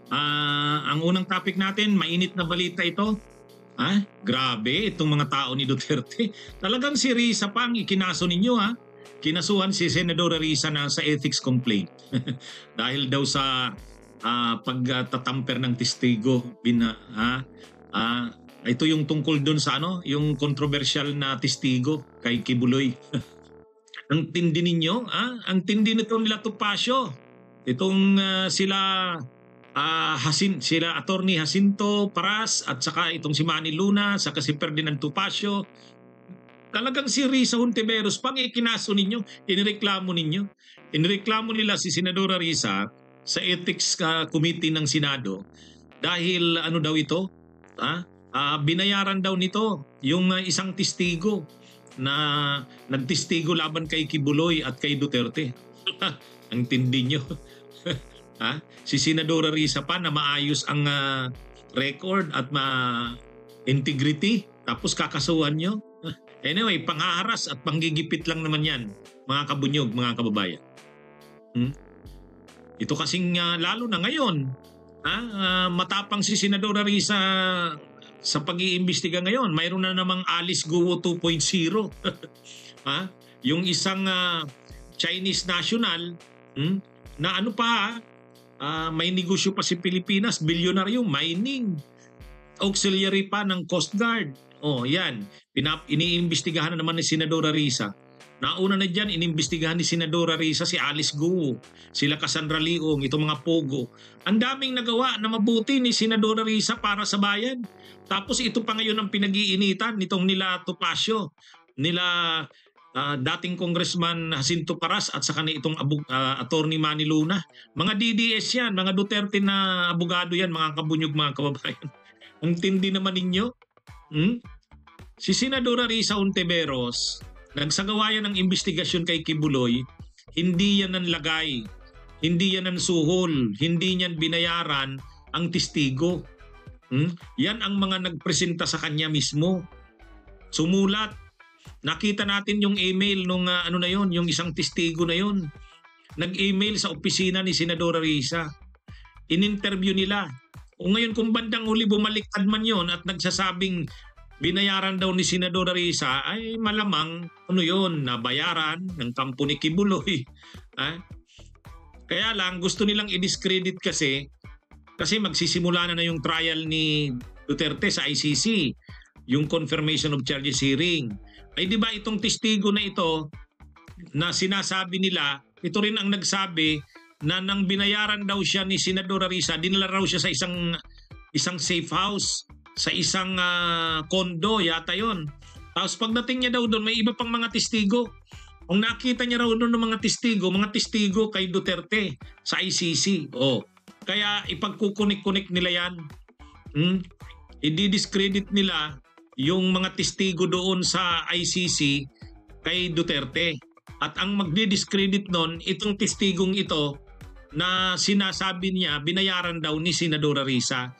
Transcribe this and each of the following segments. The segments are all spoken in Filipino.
Ang unang topic natin, mainit na balita ito. Grabe, itong mga tao ni Duterte. Talagang si Risa pa ang ikinaso ninyo Kinasuhan si Senadora Risa na sa ethics complaint. Dahil daw sa pagtatamper ng testigo. Ito yung tungkol dun sa yung controversial na testigo kay Kibuloy. Ang tindi ninyo, ang tindi nito nila Topacio. Itong sila Attorney Jacinto Paras at saka itong si Manny Luna, saka si Ferdinand Topacio. Talagang si Risa Hontiveros pang ikinaso ninyo, inireklamo ninyo. Inireklamo nila si Senadora Risa sa Ethics Committee ng Senado dahil daw ito, binayaran daw nito yung isang testigo na nagtestigo laban kay Kibuloy at kay Duterte. Ang tindi nyo. Si Senadora Risa pa na maayos ang record at integrity, tapos kakasuhan nyo. Anyway, panghaharas at panggigipit lang naman yan, mga kabunyog, mga kababayan. Ito kasing lalo na ngayon, matapang si Senadora Risa sa pag-iimbestiga ngayon. Mayroon na namang Alice Guo 2.0. Yung isang Chinese national na may negosyo pa si Pilipinas, bilyonaryo, mining, auxiliary pa ng Coast Guard. Yan. Iniimbestigahan na naman ni Senadora Risa. Nauna na dyan, inimbestigahan ni Senadora Risa si Alice Guo, sila Cassandra Leong, itong mga pogo. Ang daming nagawa na mabuti ni Senadora Risa para sa bayan. Tapos ito pa ngayon ang pinag-iinitan nitong nila Topacio, nila dating Congressman Jacinto Paras at saka itong Attorney Manny Luna. Mga DDS yan, mga Duterte na abogado yan, mga kabunyog, mga kababayan. Ang tindi naman ninyo. Si Senadora Risa Hontiveros, nagsagawa yan ng investigasyon kay Kibuloy, hindi yan ang lagay, hindi yan ang suhol, hindi yan binayaran ang testigo. Yan ang mga nagpresenta sa kanya mismo. Sumulat. Nakita natin yung email nung yung isang testigo na yun. Nag-email sa opisina ni Senadora Risa. In-interview nila. Ngayon kung bandang huli bumaliktad man yon at nagsasabing binayaran daw ni Senadora Risa, ay malamang nabayaran ng kampo ni Kibuloy. Kaya lang gusto nilang i-discredit kasi magsisimula na yung trial ni Duterte sa ICC, yung confirmation of charges hearing. Ay di ba itong testigo na ito na sinasabi nila, ito rin ang nagsabi na nang binayaran daw siya ni Senadora Risa, dinala raw siya sa isang safe house, sa isang kondo yata yon. Tapos pagdating niya daw doon, may iba pang mga testigo. Ang nakita niya raw doon ng mga testigo kay Duterte sa ICC. Kaya ipagkukunik-kunik nila yan. I-discredit nila yung mga testigo doon sa ICC kay Duterte. At ang magdi-discredit nun, itong testigong ito na sinasabi niya, binayaran daw ni Senadora Risa.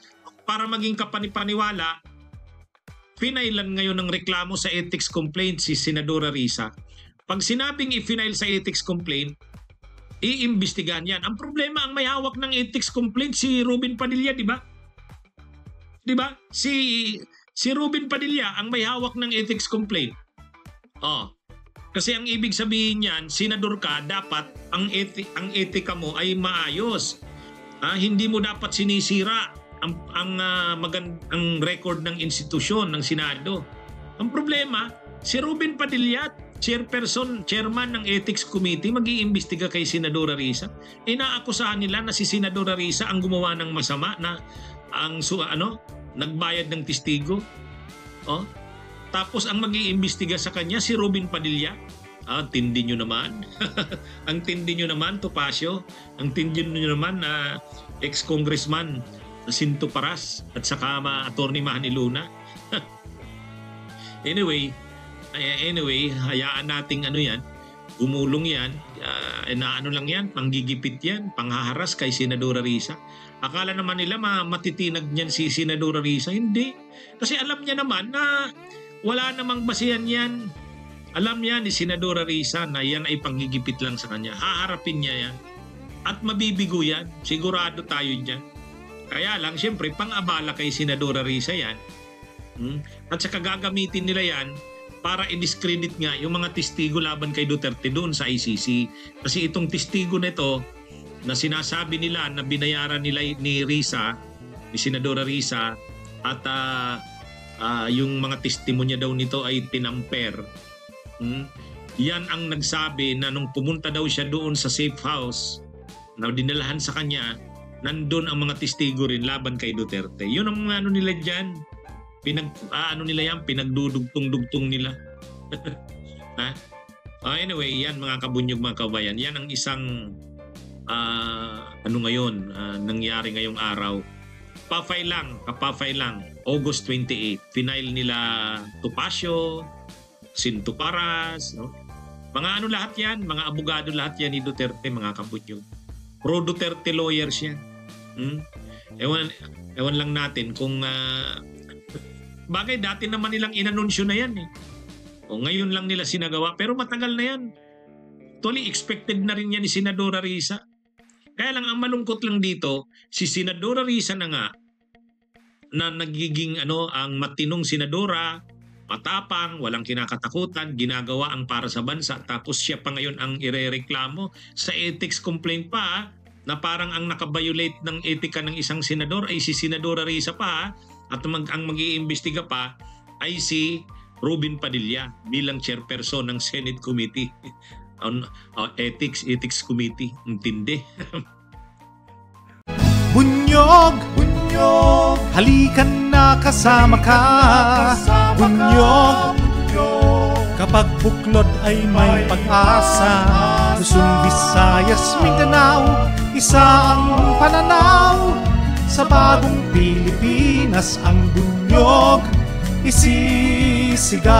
Para maging kapanipaniwala, pinailan ngayon ng reklamo sa ethics complaint si Senadora Risa. Pag sinabing i-file sa ethics complaint, iimbestigahan yan. Ang problema, ang may hawak ng ethics complaint si Robin Padilla, di ba? Di ba? Si Robin Padilla ang may hawak ng ethics complaint. Kasi ang ibig sabihin niyan, senador ka, dapat ang etika mo ay maayos. Hindi mo dapat sinisira ang record ng institusyon ng Senado. Ang problema, si Robin Padilla, chairman ng Ethics Committee, mag-iimbestiga kay Senadora Risa. Inaakusahan nila na si Senadora Risa ang gumawa ng masama na nagbayad ng testigo. Tapos ang mag-iimbestiga sa kanya si Robin Padilla. Tindi nyo naman. Ang tindi nyo naman, Topacio. Ang tindi nyo naman na ex-congressman Jacinto Paras at saka Attorney Manny Luna. Anyway, hayaan nating yan, gumulong yan, lang yan, panggigipit yan, panghaharas kay Senadora Risa. Akala naman nila matitinag niyan si Senadora Risa. Hindi. Kasi alam niya naman na wala namang basihan yan. Alam niya ni Senadora Risa na yan ay panggigipit lang sa kanya. Haharapin niya yan. At mabibigo yan. Sigurado tayo dyan. Kaya lang, siyempre, pang-abala kay Senadora Risa yan. At saka gagamitin nila yan para i-discredit nga yung mga testigo laban kay Duterte doon sa ICC. Kasi itong testigo nito na sinasabi nila na binayaran nila ni Risa, ni Senadora Risa, at yung mga testimonya daw nito ay tinamper. Yan ang nagsabi na nung pumunta daw siya doon sa safe house na dinalahan sa kanya, nandun ang mga testigo rin laban kay Duterte. Yun ang ano nila dyan. Pinagdudugtong-dugtong nila. Anyway, yan mga kabunyog, mga kabayan. Yan ang isang nangyari ngayong araw. Kapafay lang. August 28. Final nila Topacio, Sintuparas, no? Mga lahat yan, mga abogado lahat yan ni Duterte, mga kabunyog. Pro Duterte lawyers yan. Ewan lang natin kung bagay dati naman nilang inanunsyo na yan eh. O ngayon lang nila sinagawa, pero matagal na yan. Actually, expected na rin yan ni Senadora Risa. Kaya lang ang malungkot lang dito, si Senadora Risa na nga na nagiging ang matinong senadora, matapang, walang kinakatakutan, ginagawa ang para sa bansa, tapos siya pa ngayon ang irereklamo sa ethics complaint pa na parang ang nakabiolate ng etika ng isang senador ay si Senadora Risa pa, at ang mag-iimbestiga pa ay si Robin Padilla bilang chairperson ng Senate Committee on Ethics Committee. Intindi. Bunyog, bunyog, halikan na kasama ka. Bunyog, kapag buklod ay may pag-asa. Luzon, Visayas, Mindanao, isa ang pananaw. Sa bagong Pilipinas ang bunyog isisigaw.